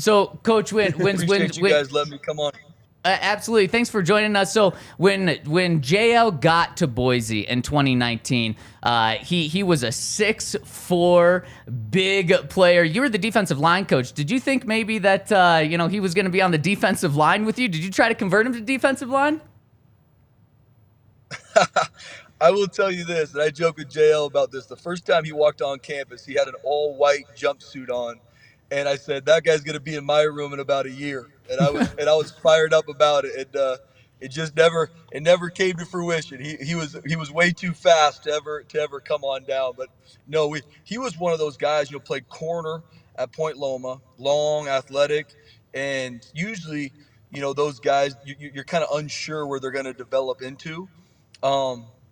So, Coach, Appreciate you guys letting me come on. absolutely. Thanks for joining us. So when JL got to Boise in 2019, he was a 6'4" big player. You were the defensive line coach. Did you think maybe that he was going to be on the defensive line with you? Did you try to convert him to defensive line? I will tell you this, and I joke with JL about this. The first time he walked on campus, he had an all-white jumpsuit on, and I said that guy's going to be in my room in about a year. And I was fired up about it, and it never came to fruition. He was way too fast to ever come on down. But no, he was one of those guys. Played corner at Point Loma, long, athletic, and usually those guys you're kind of unsure where they're going to develop into.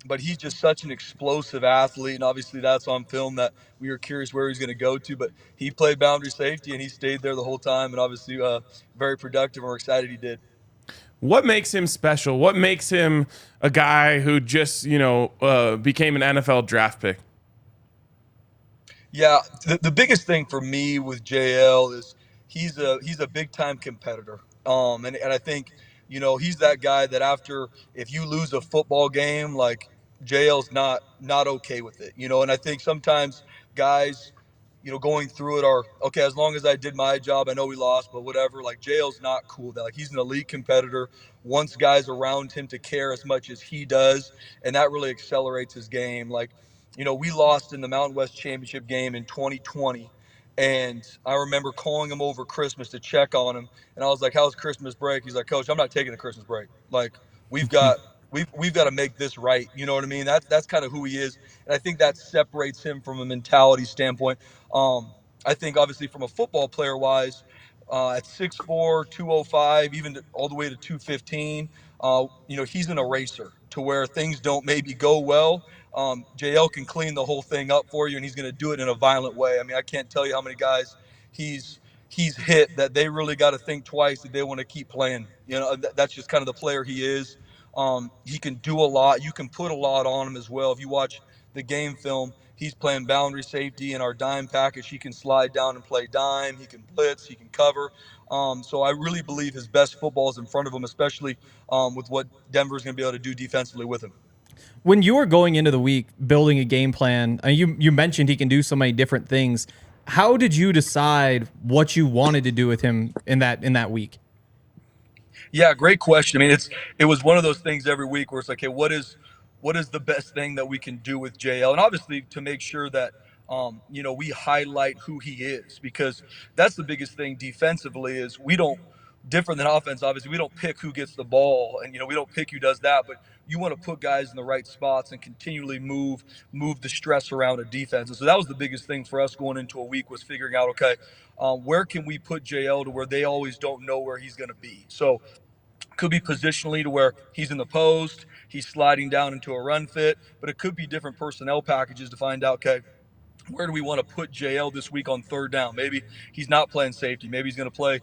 But he's just such an explosive athlete, and obviously that's on film that we were curious where he's going to go to. But he played boundary safety, and he stayed there the whole time, and obviously very productive, and we're excited he did. What makes him special? What makes him a guy who just, became an NFL draft pick? Yeah, the biggest thing for me with JL is he's a big time competitor. And I think he's that guy that after if you lose a football game, like JL's not okay with it. And I think sometimes guys going through it are okay. As long as I did my job, I know we lost, but whatever. Like JL's not cool with that. Like he's an elite competitor. Wants guys around him to care as much as he does, and that really accelerates his game. Like we lost in the Mountain West Championship game in 2020. And I remember calling him over Christmas to check on him. And I was like, how's Christmas break? He's like, Coach, I'm not taking a Christmas break. Like, we've got we've got to make this right. You know what I mean? That's kind of who he is. And I think that separates him from a mentality standpoint. I think obviously from a football player wise, at 6'4", 205, even all the way to 215, he's an eraser to where things don't maybe go well. JL can clean the whole thing up for you, and he's going to do it in a violent way. I mean, I can't tell you how many guys he's hit that they really got to think twice if they want to keep playing. That's just kind of the player he is. He can do a lot. You can put a lot on him as well. If you watch the game film, he's playing boundary safety in our dime package. He can slide down and play dime. He can blitz. He can cover. So I really believe his best football is in front of him, especially with what Denver's going to be able to do defensively with him. When you were going into the week building a game plan, you mentioned he can do so many different things. How did you decide what you wanted to do with him in that week? Yeah, great question. I mean, it was one of those things every week where it's like, hey, what is the best thing that we can do with JL? And obviously to make sure that we highlight who he is, because that's the biggest thing defensively is we don't different than offense. Obviously, we don't pick who gets the ball, and we don't pick who does that, but you want to put guys in the right spots and continually move the stress around a defense. And so that was the biggest thing for us going into a week was figuring out, okay, where can we put JL to where they always don't know where he's going to be. So could be positionally to where he's in the post, he's sliding down into a run fit, but it could be different personnel packages to find out, okay, where do we want to put JL this week on third down? Maybe he's not playing safety. Maybe he's going to play,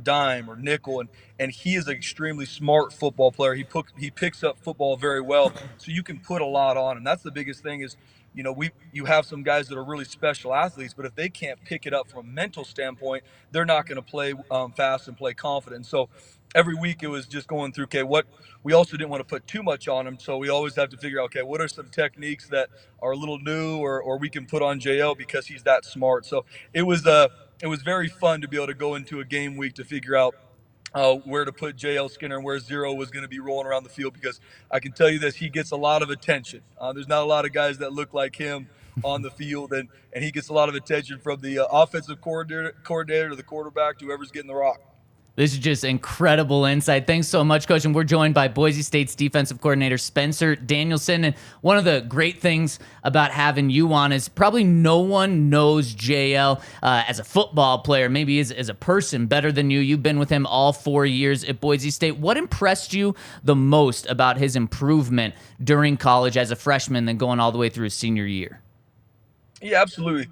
dime or nickel. And he is an extremely smart football player. He picks up football very well. So you can put a lot on him. That's the biggest thing is, you have some guys that are really special athletes, but if they can't pick it up from a mental standpoint, they're not going to play fast and play confident. So every week it was just going through, okay, what we also didn't want to put too much on him. So we always have to figure out, okay, what are some techniques that are a little new or we can put on JL because he's that smart. So it was very fun to be able to go into a game week to figure out where to put JL Skinner and where Zero was going to be rolling around the field, because I can tell you this, he gets a lot of attention. There's not a lot of guys that look like him on the field, and he gets a lot of attention from the offensive coordinator to the quarterback to whoever's getting the rock. This is just incredible insight. Thanks so much, Coach. And we're joined by Boise State's defensive coordinator, Spencer Danielson. And one of the great things about having you on is probably no one knows JL as a football player, maybe as a person better than you. You've been with him all 4 years at Boise State. What impressed you the most about his improvement during college as a freshman, then going all the way through his senior year? Yeah, absolutely.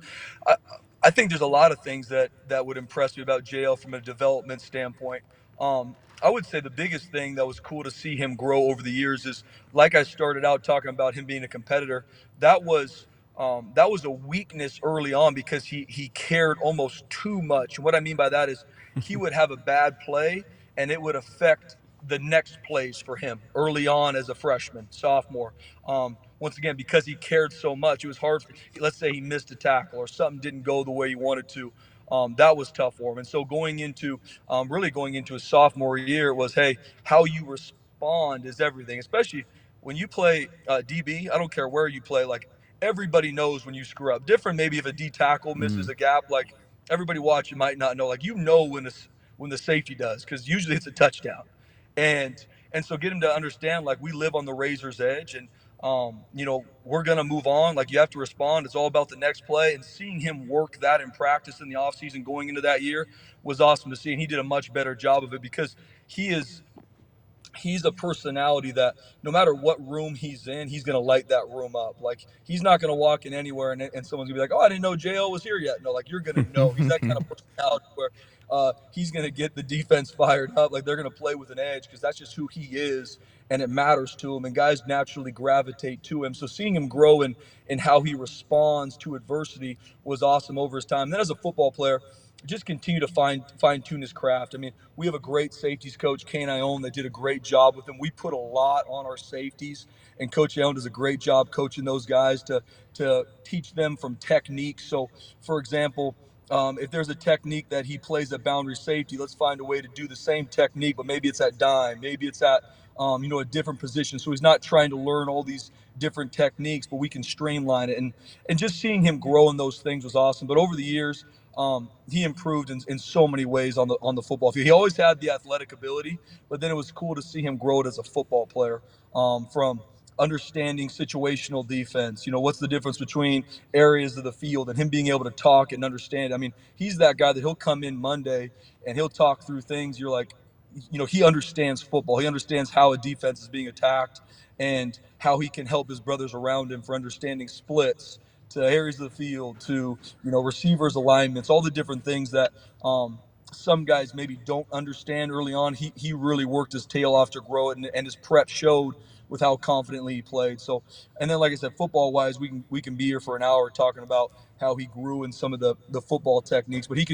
I think there's a lot of things that would impress me about JL from a development standpoint. I would say the biggest thing that was cool to see him grow over the years is, like I started out talking about him being a competitor, that was a weakness early on because he cared almost too much. And what I mean by that is he would have a bad play and it would affect the next plays for him early on as a freshman, sophomore. Once again, because he cared so much, it was hard. Let's say he missed a tackle or something didn't go the way he wanted to. That was tough for him. And so really going into his sophomore year, it was, hey, how you respond is everything, especially when you play DB. I don't care where you play. Like, everybody knows when you screw up. Different maybe if a D tackle misses a gap. Like, everybody watching might not know. Like, when the safety does, because usually it's a touchdown. And so get him to understand, like, we live on the razor's edge, and we're gonna move on. Like, you have to respond. It's all about the next play. And seeing him work that in practice in the offseason going into that year was awesome to see. And he did a much better job of it because he's a personality that no matter what room he's in, he's going to light that room up. Like, he's not going to walk in anywhere and someone's going to be like, oh, I didn't know JL was here yet. No, like, you're going to know. He's that kind of personality where he's going to get the defense fired up. Like, they're going to play with an edge because that's just who he is, and it matters to him. And guys naturally gravitate to him. So seeing him grow in how he responds to adversity was awesome over his time. And then as a football player, just continue to fine tune his craft. I mean, we have a great safeties coach, Kane Ione, that did a great job with him. We put a lot on our safeties, and Coach Ione does a great job coaching those guys to teach them from technique. So, for example, if there's a technique that he plays at boundary safety, let's find a way to do the same technique, but maybe it's at dime, maybe it's at a different position. So he's not trying to learn all these different techniques, but we can streamline it. And just seeing him grow in those things was awesome. But over the years, he improved in so many ways on the football field. He always had the athletic ability, but then it was cool to see him grow it as a football player, from understanding situational defense. What's the difference between areas of the field, and him being able to talk and understand. I mean, he's that guy that he'll come in Monday and he'll talk through things. You're like, he understands football. He understands how a defense is being attacked and how he can help his brothers around him for understanding splits to areas of the field, to receivers, alignments, all the different things that some guys maybe don't understand early on. He really worked his tail off to grow it, and his prep showed with how confidently he played. So, and then, like I said, football wise, we can be here for an hour talking about how he grew in some of the football techniques, but he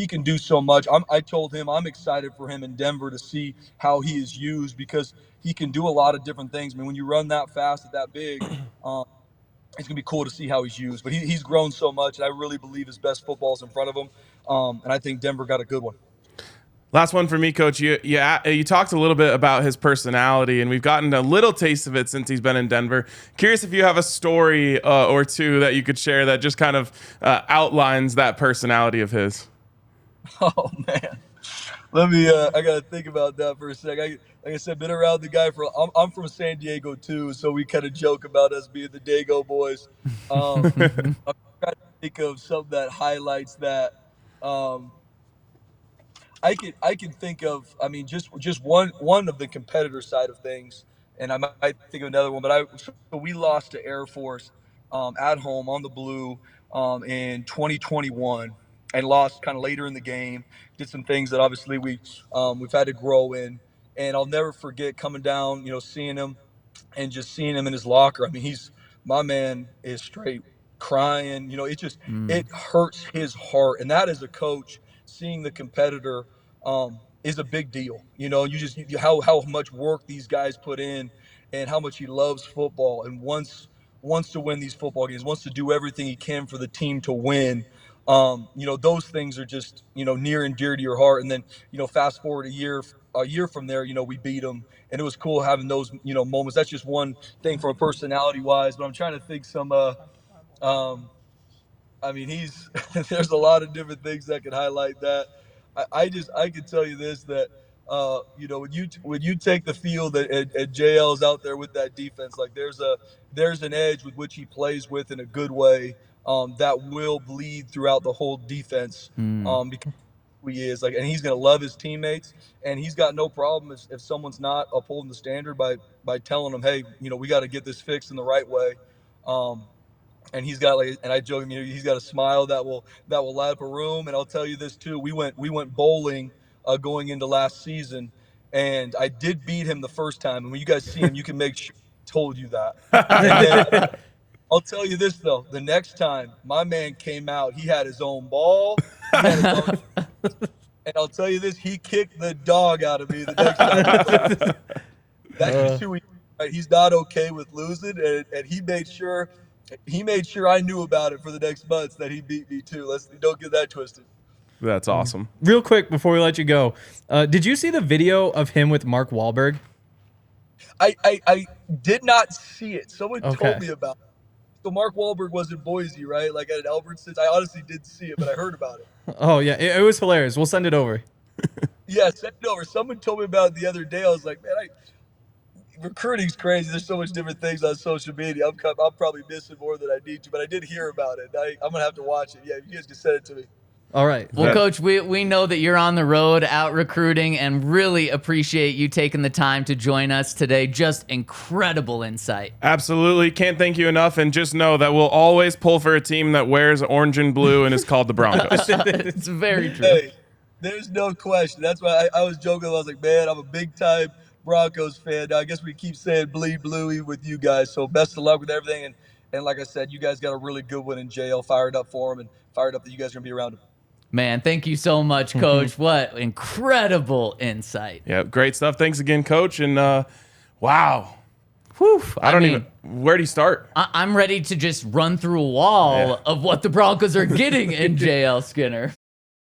can do so much. I told him I'm excited for him in Denver to see how he is used, because he can do a lot of different things. I mean, when you run that fast at that big, it's going to be cool to see how he's used. But he's grown so much, and I really believe his best football is in front of him. And I think Denver got a good one. Last one for me, Coach. You talked a little bit about his personality, and we've gotten a little taste of it since he's been in Denver. Curious if you have a story or two that you could share that just kind of outlines that personality of his. Oh, man. Let me, I got to think about that for a sec. Like I said, been around the guy I'm from San Diego too, so we kind of joke about us being the Dago boys. I'm trying to think of something that highlights that. I can think of, I mean, just one of the competitor side of things, and I might think of another one. But so we lost to Air Force at home on the Blue in 2021, and lost kind of later in the game. Did some things that obviously we've had to grow in, and I'll never forget coming down, seeing him and just seeing him in his locker. I mean, my man is straight crying. It hurts his heart, and that as a coach, seeing the competitor is a big deal. How much work these guys put in, and how much he loves football, and wants to win these football games, wants to do everything he can for the team to win. Those things are just near and dear to your heart. And then fast forward a year from there, we beat them, and it was cool having those moments. That's just one thing from a personality wise, but I'm trying to think some I mean, there's a lot of different things that could highlight that. I can tell you this, that when you take the field and JL's out there with that defense, like there's an edge with which he plays with in a good way, that will bleed throughout the whole defense, because he is like, and he's going to love his teammates, and he's got no problem if someone's not upholding the standard by telling them, hey, we got to get this fixed in the right way. And he's got, like, and I joke, he's got a smile that will light up a room. And I'll tell you this too: we went bowling going into last season, and I did beat him the first time. And when you guys see him, you can make sure I told you that. And then I'll tell you this though: the next time my man came out, he had his own ball. He had his own And I'll tell you this, he kicked the dog out of me the next time. That's who right? He's not okay with losing, and he made sure I knew about it for the next months that he beat me too. Don't get that twisted. That's awesome. Real quick before we let you go, did you see the video of him with Mark Wahlberg? I did not see it. Someone Okay. told me about it. So Mark Wahlberg was in Boise, right? Like at Albertsons. I honestly didn't see it, but I heard about it. Oh yeah, it was hilarious. We'll send it over. Yeah, send it over. Someone told me about it the other day. I was like, man, recruiting's crazy. There's so much different things on social media. I'm probably missing more than I need to, but I did hear about it. I'm gonna have to watch it. Yeah, you guys can send it to me. All right. Well, Coach, we know that you're on the road out recruiting and really appreciate you taking the time to join us today. Just incredible insight. Absolutely. Can't thank you enough. And just know that we'll always pull for a team that wears orange and blue and is called the Broncos. It's very true. Hey, there's no question. That's why I was joking. I was like, man, I'm a big-time Broncos fan. Now, I guess we keep saying bleed bluey with you guys. So best of luck with everything. And like I said, you guys got a really good one in jail. Fired up for him and fired up that you guys are going to be around him. Man, thank you so much, Coach. What incredible insight. Yeah, great stuff. Thanks again, Coach. And wow. Whew, I mean, where do you start? I'm ready to just run through a wall of what the Broncos are getting in JL Skinner.